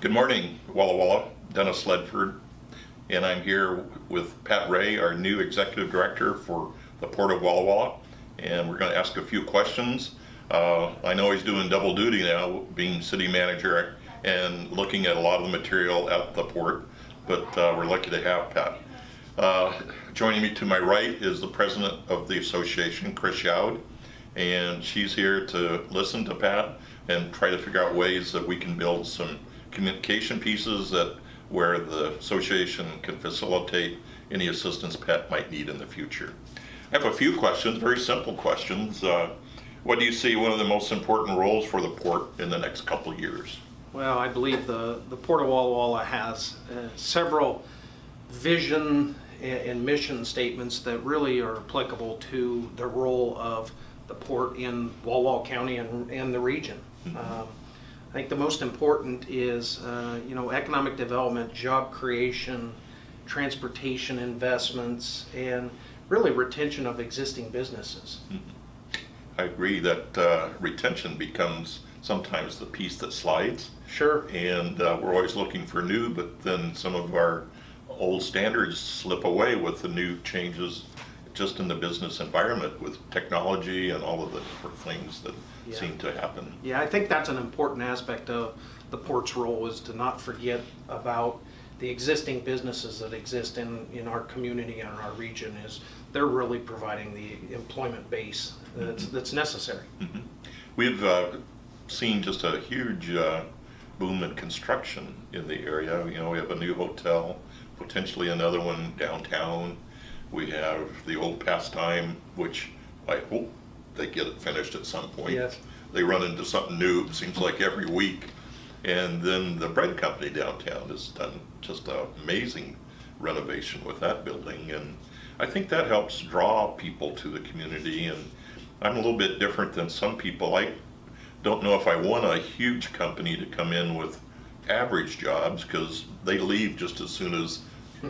Good morning, Walla Walla. Dennis Ledford, and I'm here with Pat Reay, our new Executive Director for the Port of Walla Walla, and we're going to ask a few questions. I know he's doing double duty now, being City Manager and looking at a lot of the material at the port, but we're lucky to have Pat. Joining me to my right is the President of the Association, Kris, and she's here to listen to Pat and try to figure out ways that we can build some communication pieces that where the association can facilitate any assistance Pat might need in the future. I have a few questions, very simple questions. What do you see one of the most important roles for the port in the next couple of years? Well, I believe the Port of Walla Walla has several vision and mission statements that really are applicable to the role of the port in Walla Walla County and the region. Mm-hmm. I think the most important is, economic development, job creation, transportation investments, and really retention of existing businesses. Mm-hmm. I agree that retention becomes sometimes the piece that slides. Sure. And we're always looking for new, but then some of our old standards slip away with the new changes just in the business environment with technology and all of the different things that seem to happen. Yeah, I think that's an important aspect of the port's role, is to not forget about the existing businesses that exist in our community and our region. Is they're really providing the employment base that's necessary. Mm-hmm. We've seen just a huge boom in construction in the area. We have a new hotel, potentially another one downtown. We have the old pastime, which I hope they get it finished at some point. Yes. They run into something new, it seems like every week. And then the bread company downtown has done just an amazing renovation with that building. And I think that helps draw people to the community. And I'm a little bit different than some people. I don't know if I want a huge company to come in with average jobs, because they leave just as soon as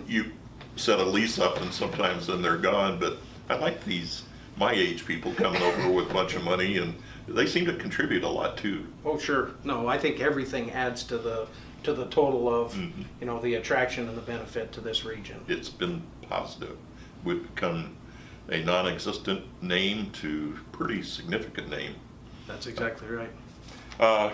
you set a lease up, and sometimes then they're gone. But I like these my age people coming over with a bunch of money, and they seem to contribute a lot too. Oh, sure. No, I think everything adds to the total of the attraction and the benefit to this region. It's been positive. We've become a non-existent name to pretty significant name. That's exactly right.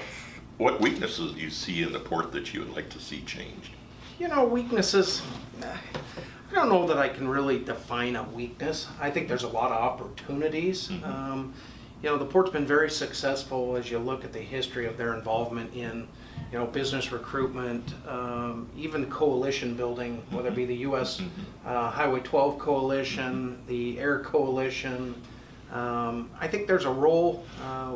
What weaknesses do you see in the port that you would like to see changed? Weaknesses, I don't know that I can really define a weakness. I think there's a lot of opportunities. Mm-hmm. The port's been very successful as you look at the history of their involvement in, business recruitment, even coalition building, whether it be the U.S. Highway 12 Coalition, the Air Coalition. I think there's a role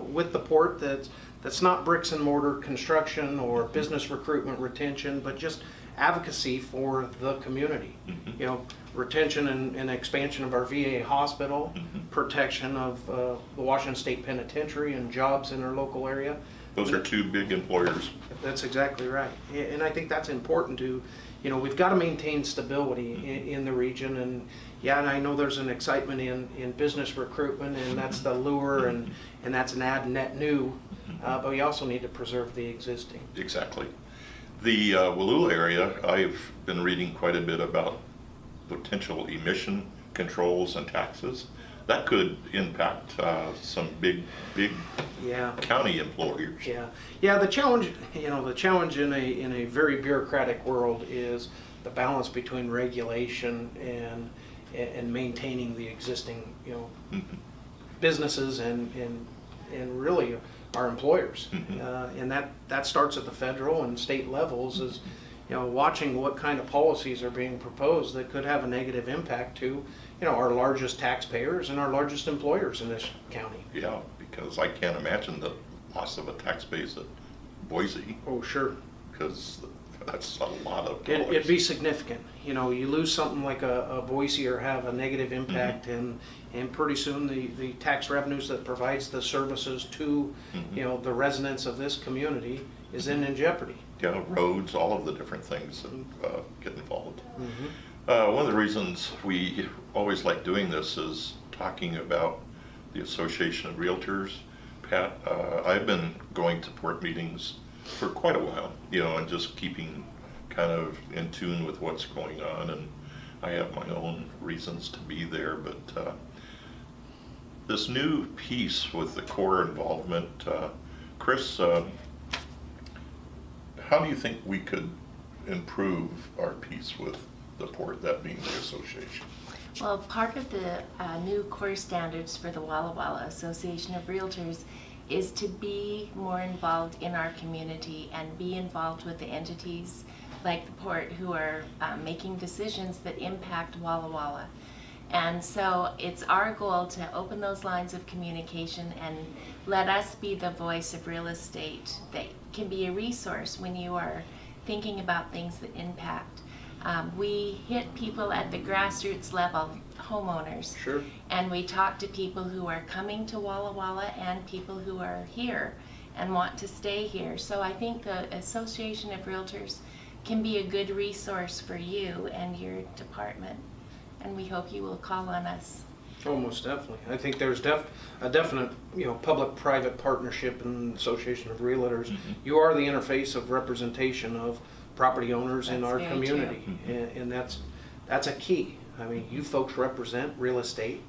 with the port that's not bricks and mortar construction or business recruitment retention, but just advocacy for the community. Mm-hmm. Retention and expansion of our VA hospital, protection of the Washington State Penitentiary and jobs in our local area. Those are two big employers. That's exactly right. And I think that's important to, we've got to maintain stability in the region. And and I know there's an excitement in business recruitment, and that's the lure, and that's an add net new, but we also need to preserve the existing. Exactly. The Wallula area, I've been reading quite a bit about potential emission controls and taxes. That could impact some big county employers. Yeah. The challenge, in a very bureaucratic world is the balance between regulation and maintaining the existing, businesses and really our employers. And that starts at the federal and state levels, is watching what kind of policies are being proposed that could have a negative impact to our largest taxpayers and our largest employers in this county. Yeah, because I can't imagine the loss of a tax base at Boise. Oh, sure. Because that's a lot of dollars. It'd be significant. You lose something like a Boise or have a negative impact, and pretty soon the tax revenues that provides the services to the residents of this community is then in jeopardy. Yeah, roads, all of the different things that get involved. One of the reasons we always like doing this is talking about the Association of Realtors. Pat, I've been going to port meetings for quite a while, and just keeping kind of in tune with what's going on, and I have my own reasons to be there, but this new piece with the core involvement, Kris, how do you think we could improve our piece with the port, that being the association? Well, part of the new core standards for the Walla Walla Association of Realtors is to be more involved in our community and be involved with the entities like the port who are making decisions that impact Walla Walla. And so it's our goal to open those lines of communication and let us be the voice of real estate that can be a resource when you are thinking about things that impact. We hit people at the grassroots level, homeowners. Sure. And we talk to people who are coming to Walla Walla and people who are here and want to stay here. So I think the Association of Realtors can be a good resource for you and your department. And we hope you will call on us. Oh, most definitely. I think there's a definite, public-private partnership in the Association of Realtors. Mm-hmm. You are the interface of representation of property owners in That's our very community, true. and that's a key. I mean, you folks represent real estate.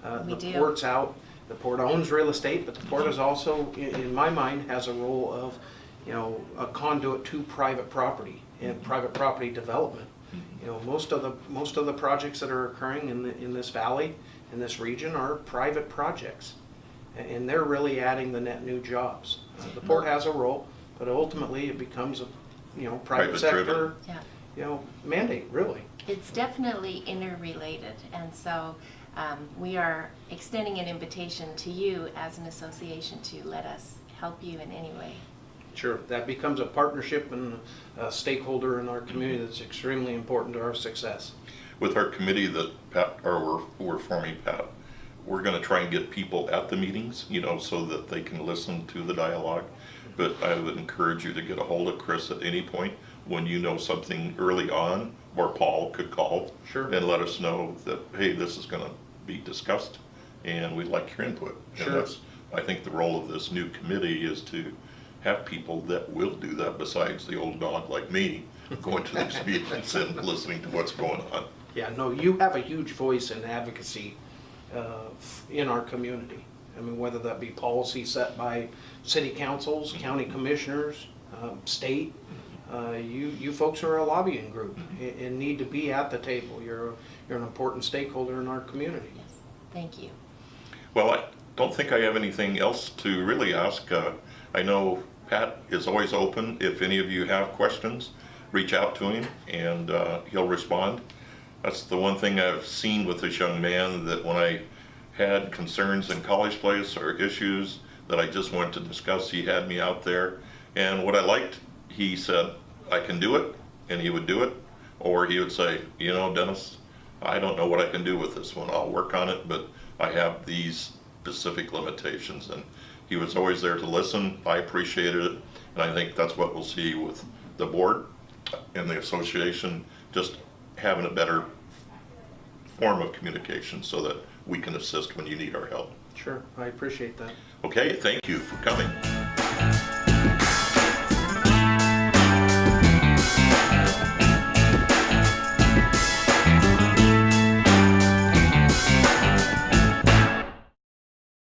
We The do. port's out. The port owns real estate, but the port is also, in my mind, has a role of, a conduit to private property and private property development. Most of the projects that are occurring in this valley, in this region, are private projects, and they're really adding the net new jobs. The port has a role, but ultimately it becomes a private sector Yeah. mandate, really. It's definitely interrelated, and so we are extending an invitation to you as an association to let us help you in any way. Sure, that becomes a partnership and a stakeholder in our community that's extremely important to our success. With our committee that Pat, or we're forming, Pat, we're gonna try and get people at the meetings, so that they can listen to the dialogue. But I would encourage you to get a hold of Kris at any point when you know something early on, or Paul could call. Sure. And let us know that, hey, this is gonna be discussed, and we'd like your input. Sure. And that's, I think the role of this new committee is to have people that will do that besides the old dog like me, going to these meetings and listening to what's going on. Yeah, no, you have a huge voice in advocacy in our community. I mean, whether that be policy set by city councils, county commissioners, state, you folks are a lobbying group and need to be at the table. You're an important stakeholder in our community. Yes, thank you. Well, I don't think I have anything else to really ask. I know Pat is always open. If any of you have questions, reach out to him and he'll respond. That's the one thing I've seen with this young man, that when I had concerns in College Place or issues that I just wanted to discuss, he had me out there. And what I liked, he said, I can do it, and he would do it. Or he would say, Dennis, I don't know what I can do with this one. I'll work on it, but I have these specific limitations. And he was always there to listen. I appreciated it. And I think that's what we'll see with the board and the association, just having a better form of communication so that we can assist when you need our help. Sure, I appreciate that. Okay, thank you for coming.